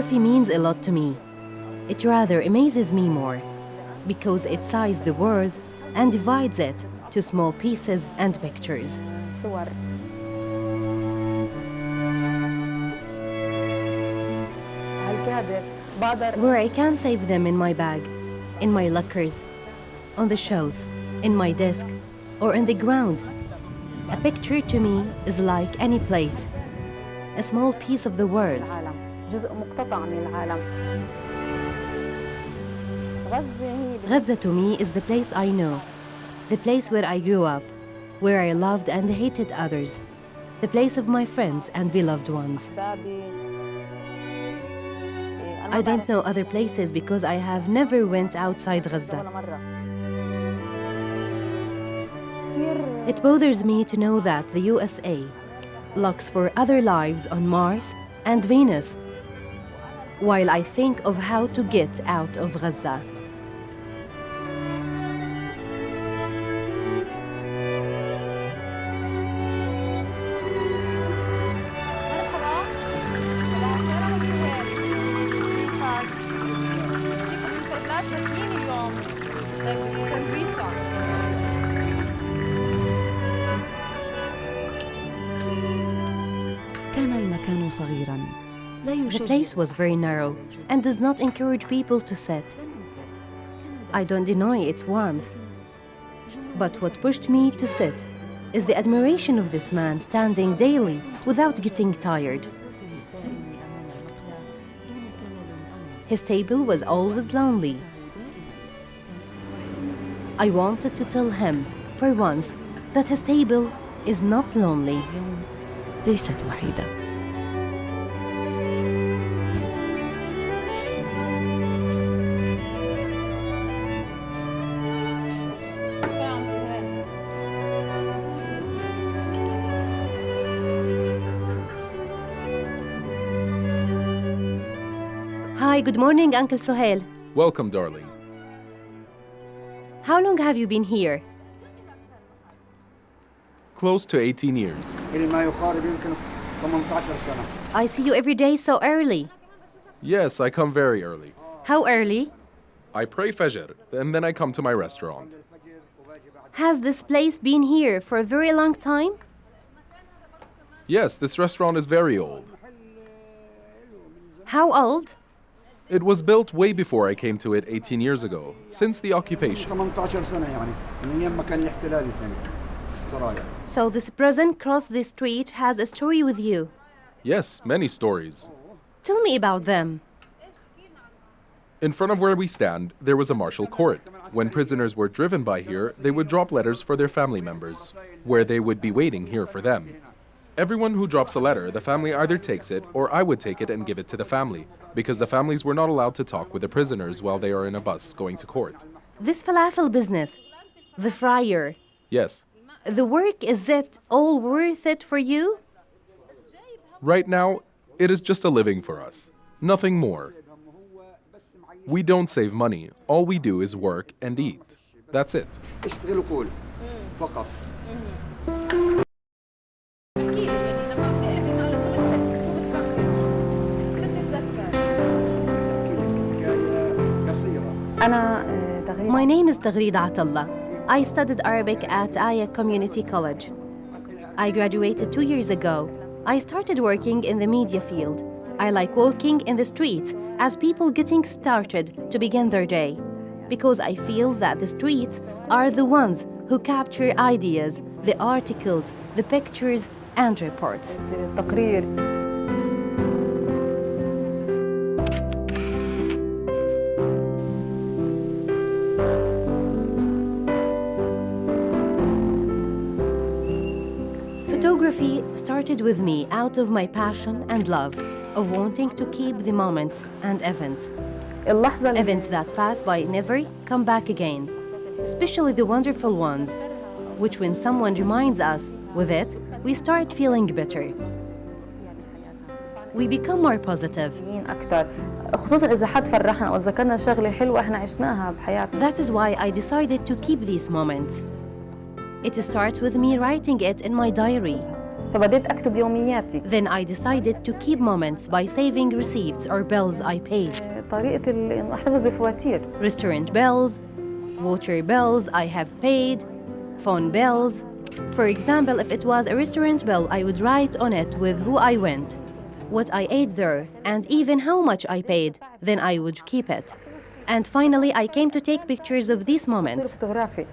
Photography means a lot to me. It rather amazes me more because it sizes the world and divides it to small pieces and pictures. صور. Where I can save them in my bag, in my lockers, on the shelf, in my desk, or on the ground. A picture to me is like any place, a small piece of the world. جزء مقتطع من العالم. Gaza to me is the place I know, the place where I grew up, where I loved and hated others, the place of my friends and beloved ones. I don't know other places because I have never went outside Gaza. It bothers me to know that the USA looks for other lives on Mars and Venus, while I think of how to get out of Gaza. كان المكان صغيراً. The place was very narrow and does not encourage people to sit. I don't deny its warmth. But what pushed me to sit is the admiration of this man standing daily without getting tired. His table was always lonely. I wanted to tell him, for once, that his table is not lonely. ليست وحيدة. Hi, good morning, Uncle Sohail. Welcome, darling. How long have you been here? Close to 18 years. I see you every day so early. Yes, I come very early. How early? I pray Fajr, and then I come to my restaurant. Has this place been here for a very long time? Yes, this restaurant is very old. How old? It was built way before I came to it 18 years ago, since the occupation. So this prison across the street has a story with you. Yes, many stories. Tell me about them. In front of where we stand, there was a martial court. When prisoners were driven by here, they would drop letters for their family members, where they would be waiting here for them. Everyone who drops a letter, the family either takes it or I would take it and give it to the family, because the families were not allowed to talk with the prisoners while they are in a bus going to court. This falafel business, the fryer, Yes. the work, is it all worth it for you? Right now, it is just a living for us. Nothing more. We don't save money. All we do is work and eat. That's it. My name is Taghreed Atallah. I studied Arabic at Aya Community College. I graduated 2 years ago. I started working in the media field. I like walking in the streets as people getting started to begin their day, because I feel that the streets are the ones who capture ideas, the articles, the pictures, and reports. Photography started with me out of my passion and love of wanting to keep the moments and events. Events that pass by never come back again, especially the wonderful ones, which when someone reminds us with it, we start feeling better. We become more positive. That is why I decided to keep these moments. It starts with me writing it in my diary. فبديت أكتب يومياتي. Then I decided to keep moments by saving receipts or bills I paid. طريقة إنه أحتفظ بفواتير. Restaurant bills, water bills I have paid, phone bills. For example, if it was a restaurant bill, I would write on it with who I went, what I ate there, and even how much I paid. Then I would keep it. And finally, I came to take pictures of these moments. فوتوغرافي.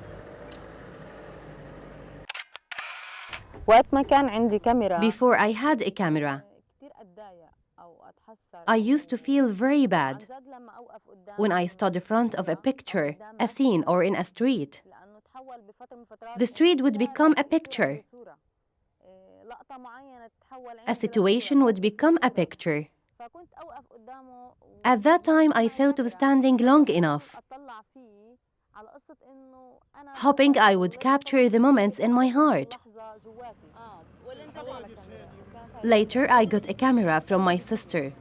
وقت ما كان عندي كاميرا. Before I had a camera, كتير أتضايق أو أتحسر. I used to feel very bad لما أوقف قدام. when I stood in front of a picture, a scene, or in a street. لأنه تحول بفترة من فترات. The street would become a picture. لقطة معينة تحول. A situation would become a picture. فكنت أوقف قدامه. At that time, I thought of standing long enough, أطلع فيه على قصة إنه أنا. hoping I would capture the moments in my heart. لحظة جواتي. ولا أنت على الكاميرا. Later, I got a camera from my sister,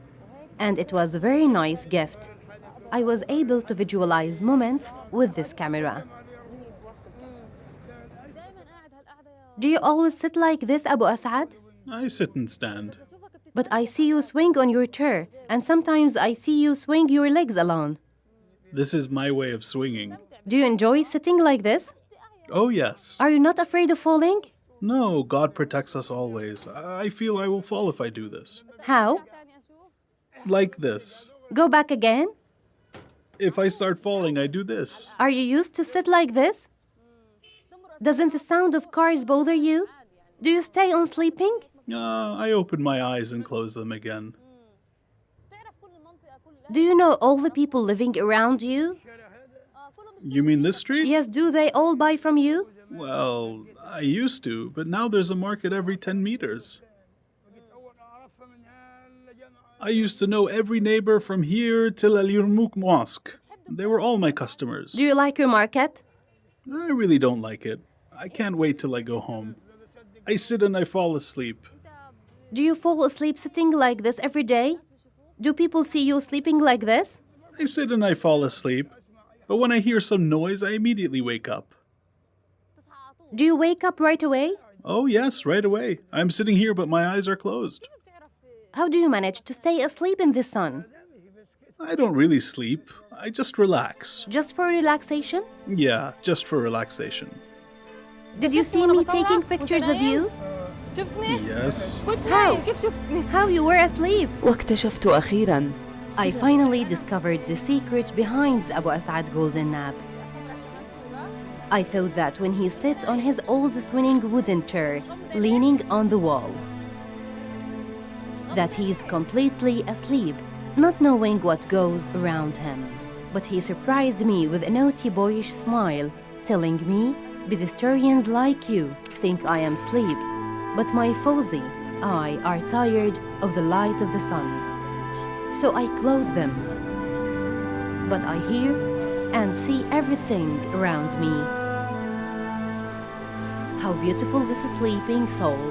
and it was a very nice gift. I was able to visualize moments with this camera. Do you always sit like this, Abu Asad? I sit and stand. But I see you swing on your chair, and sometimes I see you swing your legs alone. This is my way of swinging. Do you enjoy sitting like this? Oh, yes. Are you not afraid of falling? No, God protects us always. I feel I will fall if I do this. How? Like this. Go back again. If I start falling, I do this. Are you used to sit like this? Doesn't the sound of cars bother you? Do you stay on sleeping? I open my eyes and close them again. Do you know all the people living around you? You mean this street? Yes, do they all buy from you? Well, I used to, but now there's a market every 10 meters. I used to know every neighbor from here till Al Yarmouk Mosque. They were all my customers. Do you like your market? I really don't like it. I can't wait till I go home. I sit and I fall asleep. Do you fall asleep sitting like this every day? Do people see you sleeping like this? I sit and I fall asleep, but when I hear some noise, I immediately wake up. Do you wake up right away? Oh, yes, right away. I'm sitting here, but my eyes are closed. How do you manage to stay asleep in the sun? I don't really sleep. I just relax. Just for relaxation? Yeah, just for relaxation. Did you see me taking pictures of you? شفتني؟ Yes. كنت نايم كيف شفتني؟ How you were asleep? واكتشفت أخيراً I finally discovered the secret behind Abu Asad golden nap. I thought that when he sits on his old swinging wooden chair, leaning on the wall, that he is completely asleep, not knowing what goes around him. But he surprised me with a naughty boyish smile, telling me, pedestrians like you think I am asleep, but my Fawzi, I are tired of the light of the sun. So I close them. But I hear and see everything around me. How beautiful this sleeping soul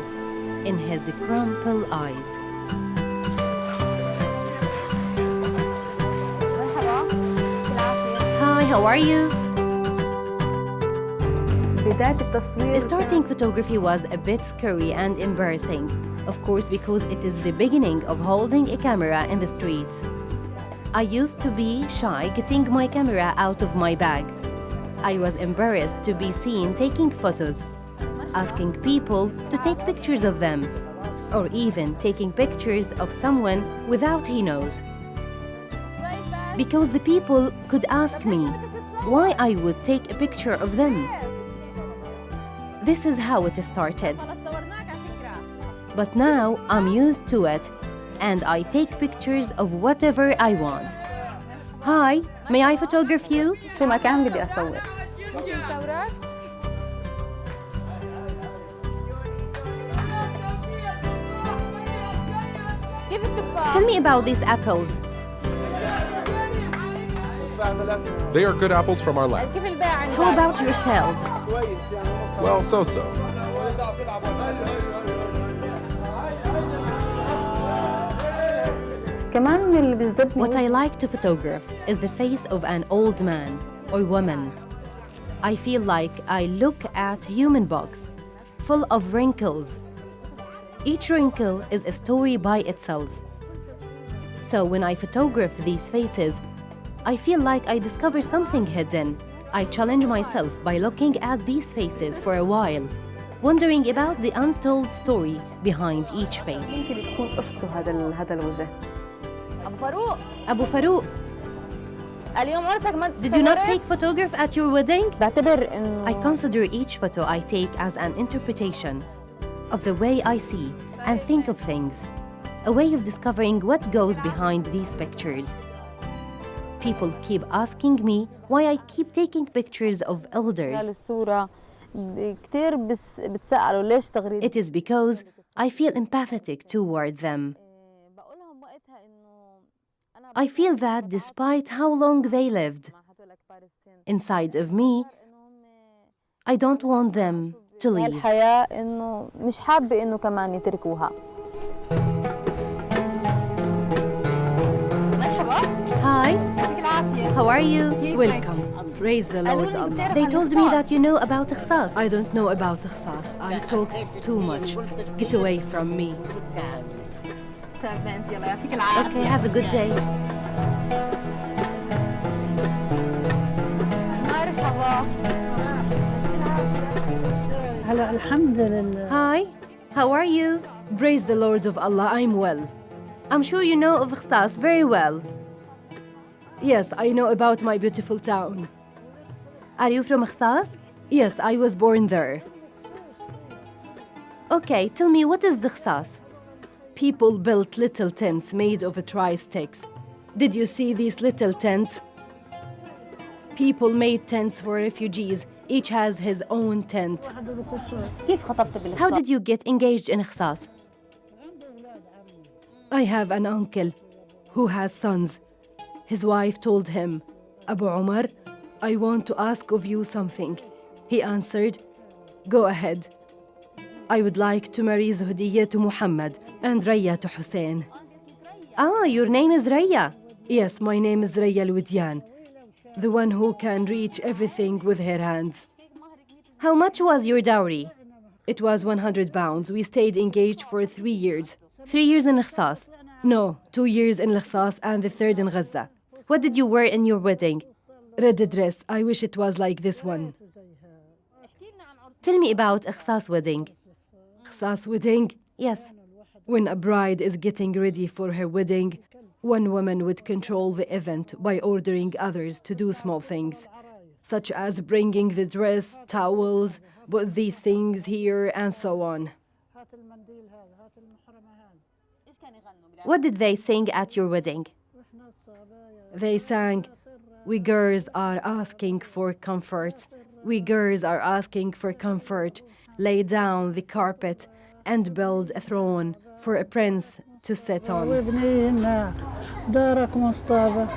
in his crumpled eyes. Hi, how are you? بداية التصوير. Starting photography was a bit scary and embarrassing, of course, because it is the beginning of holding a camera in the streets. I used to be shy getting my camera out of my bag. I was embarrassed to be seen taking photos, asking people to take pictures of them, or even taking pictures of someone without he knows. Because the people could ask me why I would take a picture of them. This is how it started. But now I'm used to it, and I take pictures of whatever I want. Hi, may I photograph you? شو ما كان بدي أصور. ممكن صورك؟ كيف التفاح؟ Tell me about these apples. They are good apples from our land. كيف البيع عندك؟ How about yourselves? Well, so-so. كمان اللي بيجذبني. What I like to photograph is the face of an old man or woman. I feel like I look at human box, full of wrinkles, Each wrinkle is a story by itself. So when I photograph these faces, I feel like I discover something hidden. I challenge myself by looking at these faces for a while, wondering about the untold story behind each face. يمكن يكون قصته هذا الوجه. أبو فاروق Abu Farouk, اليوم عرسك ما did you not take photograph at your wedding? بعتبر إنه I consider each photo I take as an interpretation of the way I see and think of things, a way of discovering what goes behind these pictures. People keep asking me why I keep taking pictures of elders. الصورة كتير بتسألوا ليش تغريد. It is because I feel empathetic toward them. بقولهم وقتها إنه أنا I feel that despite how long they lived, inside of me, I don't want them to leave. الحياة إنه مش حابة إنه كمان يتركوها. مرحبا. Hi, يعطيك العافية. how are you? Welcome. Praise the Lord Allah. They told me that you know about Ikhsas. I don't know about Ikhsas. I talk too much. Get away from me. طيب ماشي يلا يعطيك العافية. Okay, have a good day. مرحبا. هلا الحمد لله. Hi, how are you? Praise the Lord of Allah, I'm well. I'm sure you know of Ikhsas very well. Yes, I know about my beautiful town. Are you from Ikhsas? Yes, I was born there. Okay, tell me, what is the Ikhsas? People built little tents made of tri-sticks. Did you see these little tents? People made tents for refugees. Each has his own tent. كيف خطبت How بالإخصاص؟ did you get engaged in Ikhsas? I have an uncle who has sons. His wife told him, Abu Umar, I want to ask of you something. He answered, go ahead. I would like to marry Zuhdiyya to Muhammad and Raya to Hussein. Ah, your name is Raya. Yes, my name is Raya Al-Widyan, the one who can reach everything with her hands. How much was your dowry? It was 100 pounds. We stayed engaged for 3 years. 3 years in Ikhsas. No, 2 years in Ikhsas and the 3rd in Gaza. What did you wear in your wedding? Red dress. I wish it was like this one. Tell me about Ikhsas wedding. Ikhsas wedding? Yes. When a bride is getting ready for her wedding, one woman would control the event by ordering others to do small things, such as bringing the dress, towels, put these things here, and so on. What did they sing at your wedding? They sang, we girls are asking for comfort. We girls are asking for comfort. Lay down the carpet and build a throne for a prince to sit on. وابنينا دارك مصطبة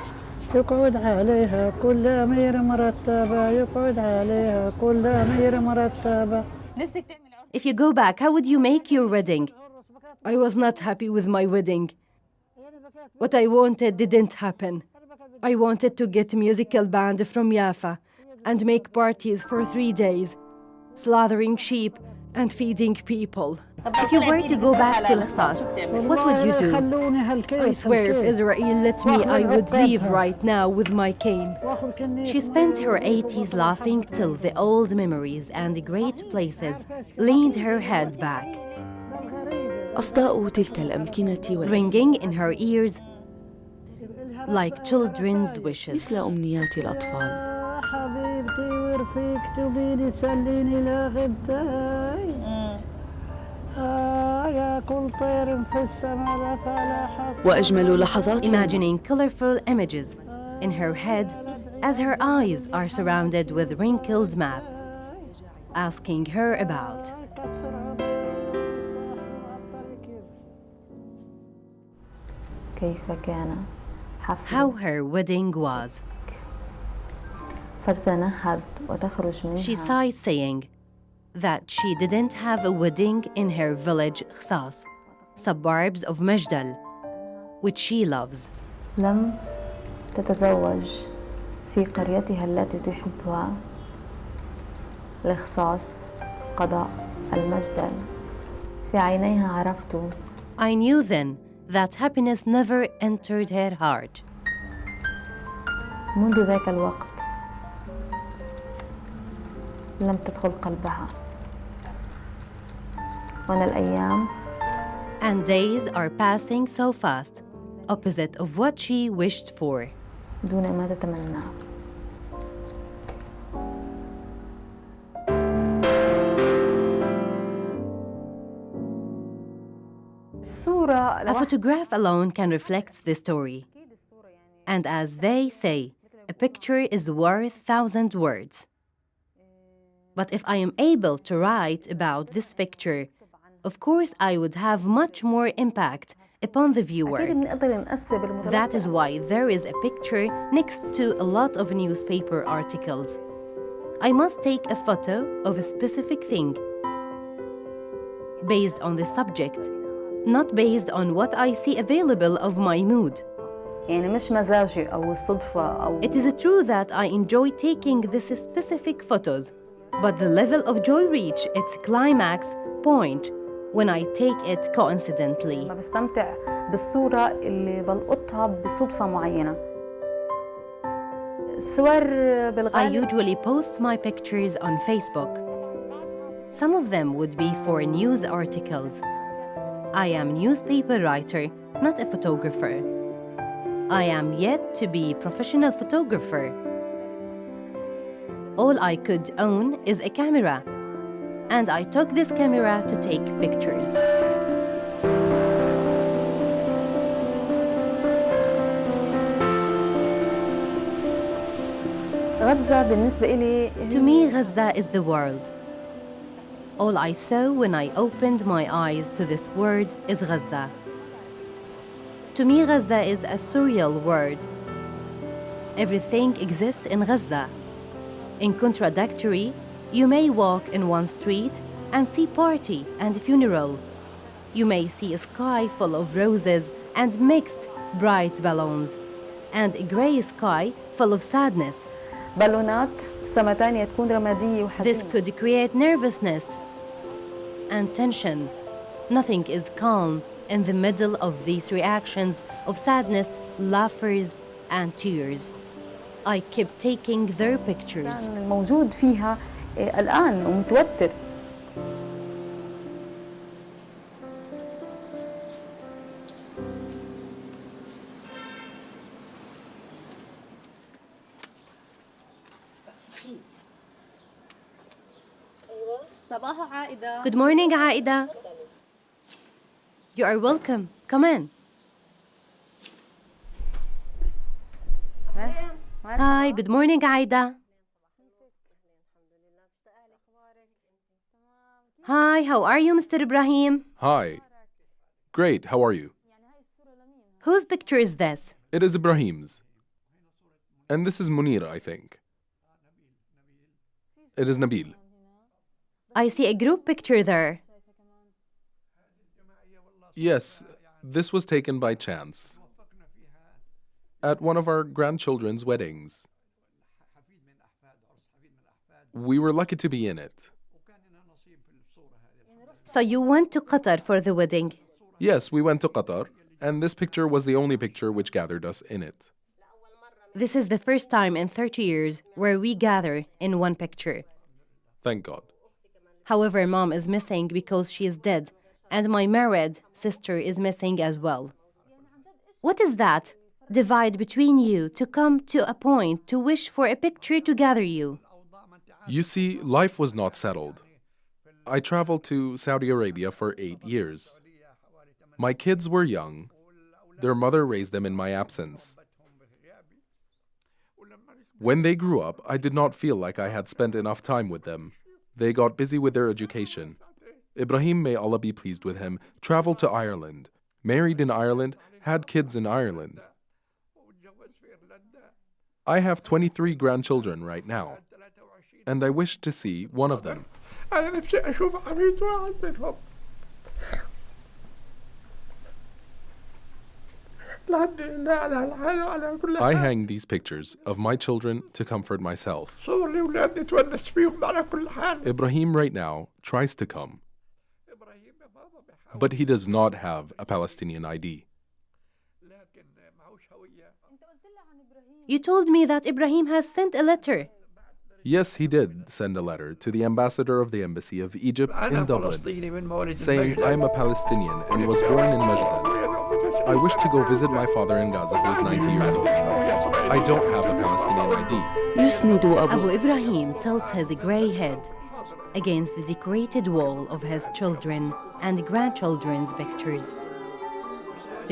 يقعد عليها كل أمير مرتبة يقعد عليها كل أمير مرتبة. نفسك تعمل عرس؟ If you go back, how would you make your wedding? I was not happy with my wedding. What I wanted didn't happen. I wanted to get a musical band from Jaffa and make parties for 3 days, slaughtering sheep and feeding people. If you were to go back to Ikhsas, what would you do? خلوني هالكيف I swear if Israel let me, I would leave right now with my cane. She spent her 80s laughing till the old memories and great places leaned her head back, أصداء تلك الأمكنة والأزمان ringing in her ears like children's wishes. مثل أمنيات الأطفال. حبيبتي ورفيق تبيني تسليني لغداي يا كل طير في السماء فلا حق. وأجمل لحظات Imagining colorful images in her head as her eyes are surrounded with wrinkled map, asking her about. كيف كان حفل How her wedding was. فتتنهد وتخرج منها She sighs, saying that she didn't have a wedding in her village Ikhsas, suburbs of Majdal, which she loves. لم تتزوج في قريتها التي تحبها لإخصاص قضاء المجدل في عينيها عرفت I knew then that happiness never entered her heart. منذ ذاك الوقت لم تدخل قلبها وأنا الأيام And days are passing so fast, opposite of what she wished for. دون ما تتمنى. الصورة A photograph alone can reflect the story. And as they say, a picture is worth 1,000 words. But if I am able to write about this picture, of course I would have much more impact upon the أكيد viewer. بنقدر نأثر بالمتلقي. That is why there is a picture next to a lot of newspaper articles. I must take a photo of a specific thing based on the subject, not based on what I see available of my mood. يعني مش مزاجي أو الصدفة أو It is true that I enjoy taking this specific photos, but the level of joy reach its climax point when I take it coincidentally. ما بستمتع بالصورة اللي بلقطها بصدفة معينة. الصور I بالغالب usually post my pictures on Facebook. Some of them would be for news articles. I am newspaper writer, not a photographer. I am yet to be professional photographer. All I could own is a camera, and I took this camera to take pictures. غزة بالنسبة إلي To me, Gaza is the world. All I saw when I opened my eyes to this word is Gaza. To me, Gaza is a surreal word. Everything exists in Gaza. In contradictory, you may walk in one street and see party and funeral. You may see a sky full of roses and mixed bright balloons, and a gray sky full of sadness. بالونات سما تانية تكون رمادية This وحزينة. could create nervousness and tension. Nothing is calm in the middle of these reactions of sadness, laughers, and tears. I kept taking their pictures. كان الموجود فيها قلقان ومتوتر. صباح عائدة. Good morning, Aida. You are welcome. Come in. Hi, good morning, Aida. Hi, how are you, Mr. Ibrahim? Hi. Great, how are you? Whose picture is this? It is Ibrahim's. And this is Munira, I think. It is Nabil. I see a group picture there. Yes, this was taken by chance. At one of our grandchildren's weddings. We were lucky to be in it. So you went to Qatar for the wedding. Yes, we went to Qatar, and this picture was the only picture which gathered us in it. This is the first time in 30 years where we gather in one picture. Thank God. However, mom is missing because she is dead, and my married sister is missing as well. What is that divide between you to come to a point to wish for a picture to gather you? You see, life was not settled. I traveled to Saudi Arabia for 8 years. My kids were young. Their mother raised them in my absence. When they grew up, I did not feel like I had spent enough time with them. They got busy with their education. Ibrahim, may Allah be pleased with him, traveled to Ireland, married in Ireland, had kids in Ireland. I have 23 grandchildren right now, and I wish to see one of them. I hang these pictures of my children to comfort myself. Ibrahim right now tries to come. but he does not have a Palestinian ID. You told me that Ibrahim has sent a letter. Yes, he did send a letter to the ambassador of the embassy of Egypt in Dublin, saying, "I am a Palestinian and was born in Majdan. I wish to go visit my father in Gaza, who is 90 years old. I don't have a Palestinian ID." يسند Abu أبو Ibrahim tilts his grey head against the decorated wall of his children and grandchildren's pictures,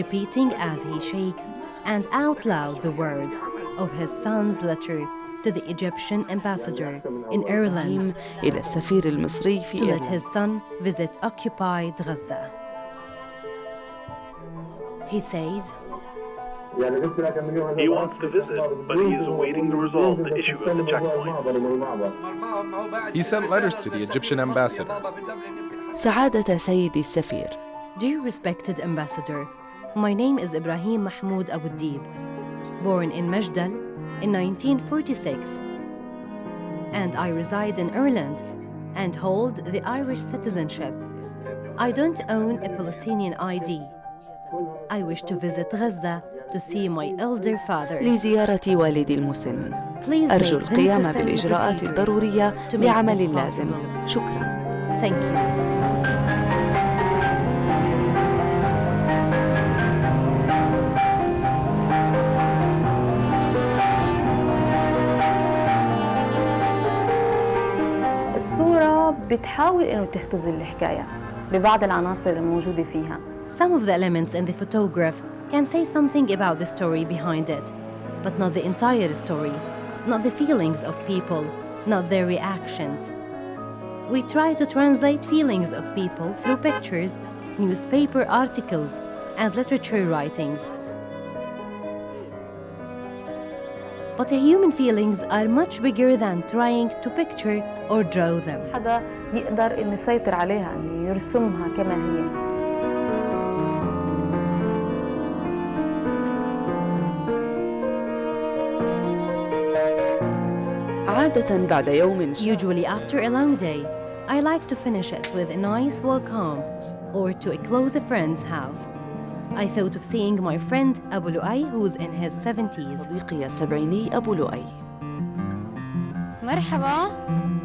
repeating as he shakes and out loud the words of his son's letter to the Egyptian ambassador in Ireland إلى السفير المصري to في let إيرلندا. his son visit occupied Gaza. He says, He wants to visit, but he's awaiting the result, the issue of the checkpoint. He sent letters to the Egyptian ambassador. سعادة سيدي السفير. Dear respected ambassador, my name is Ibrahim Mahmoud Abu Dib, born in Majdal in 1946, and I reside in Ireland and hold the Irish citizenship. I don't own a Palestinian ID. I wish to visit Gaza to see my elder father. لزيارة والدي المسن. Please أرجو make the القيام necessary بالإجراءات procedures الضرورية to make لعمل this اللازم. possible. شكراً. Thank you. الصورة بتحاول إنه تختزل الحكاية ببعض العناصر الموجودة فيها. Some of the elements in the photograph can say something about the story behind it, but not the entire story, not the feelings of people, not their reactions. We try to translate feelings of people through pictures, newspaper articles, and literature writings. But human feelings are much bigger than trying to picture or draw them. حدا يقدر إنه يسيطر عليها، إنه يرسمها كما هي. عادة بعد يوم Usually after a long day, I like to finish it with a nice walk home or to a close friend's house. I thought of seeing my friend Abu Lu'ay, who's in his 70s. صديقي السبعيني أبو لؤي. مرحبا،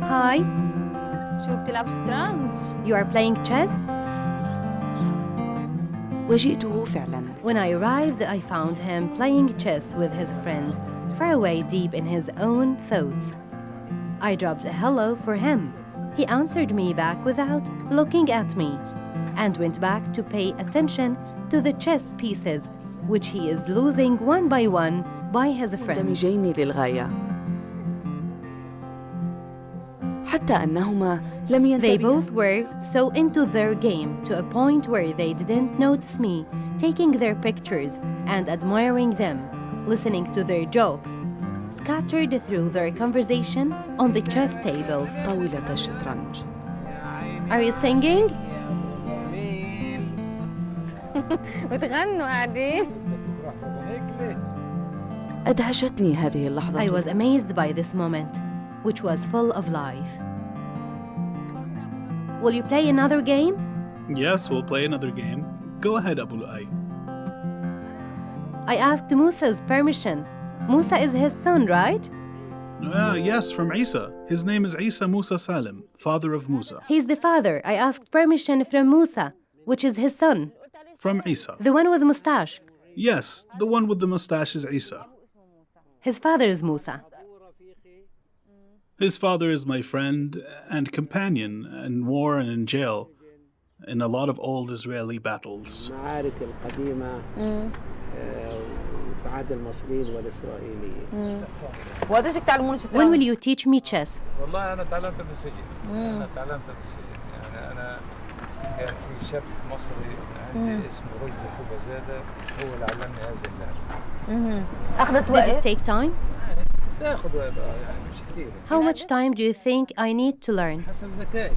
Hi, شو بتلعب شطرنج؟ you are playing chess? وجئته فعلاً. When I arrived, I found him playing chess with his friend, far away deep in his own thoughts. I dropped a hello for him. He answered me back without looking at me and went back to pay attention to the chess pieces, which he is losing one by his friend. مندمجين للغاية. حتى أنهما لم They ينتبها. both were so into their game to a point where they didn't notice me taking their pictures and admiring them, listening to their jokes, scattered through their conversation on the chess table. طاولة الشطرنج. Are you singing? بتغنوا قاعدين؟ أدهشتني هذه اللحظة. I was amazed by this moment, which was full of life. Will you play another game? Yes, we'll play another game. Go ahead, Abu Lu'ay. I asked Musa's permission. Musa is his son, right? Yes, from Isa. His name is Isa Musa Salim, father of Musa. He's the father. I asked permission from Musa, which is his son, From Isa. the one with the mustache. Yes, the one with the mustache is Isa. His father is Musa. His father is my friend and companion in war and in jail in a lot of old Israeli battles. المعارك القديمة في عهد المصريين والإسرائيليين. وقتاش تعلمون When شطرنج؟ will you teach me chess? والله أنا تعلمت في السجن. أنا تعلمت في السجن، يعني أنا كان في شاب مصري عندي اسمه رشدي خوبزادة، هو اللي علمني هذه اللعبة. أخذت Did it وقت؟ take time? تاخذ وقت يعني مش كثير، How much time do you think I need to learn? حسب ذكائي.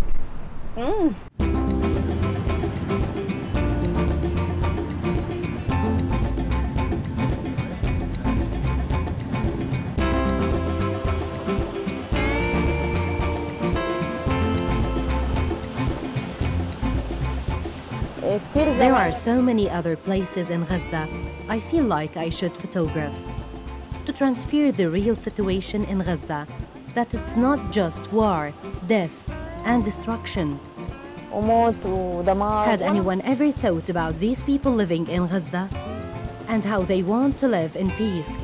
There are so many other places in Gaza I feel like I should photograph to transfer the real situation in Gaza, that it's not just war, death, and destruction. Had anyone ever thought about these people living in Gaza and how they want to live in peace?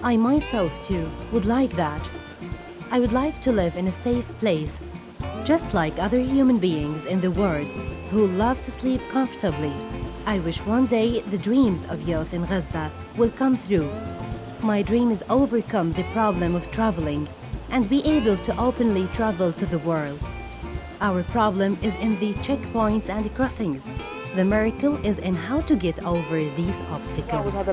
I myself too would like that. I would like to live in a safe place, just like other human beings in the world who love to sleep comfortably. I wish one day the dreams of youth in Gaza will come through. My dream is overcome the problem of traveling and be able to openly travel to the world. Our problem is in the checkpoints and crossings. The miracle is in how to get over these obstacles.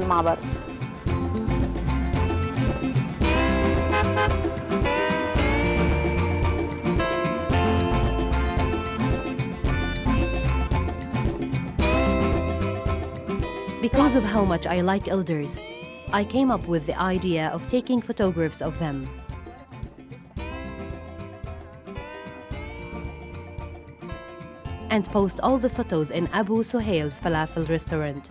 Because of how much I like elders, I came up with the idea of taking photographs of them. And post all the photos in Abu Suhail's falafel restaurant.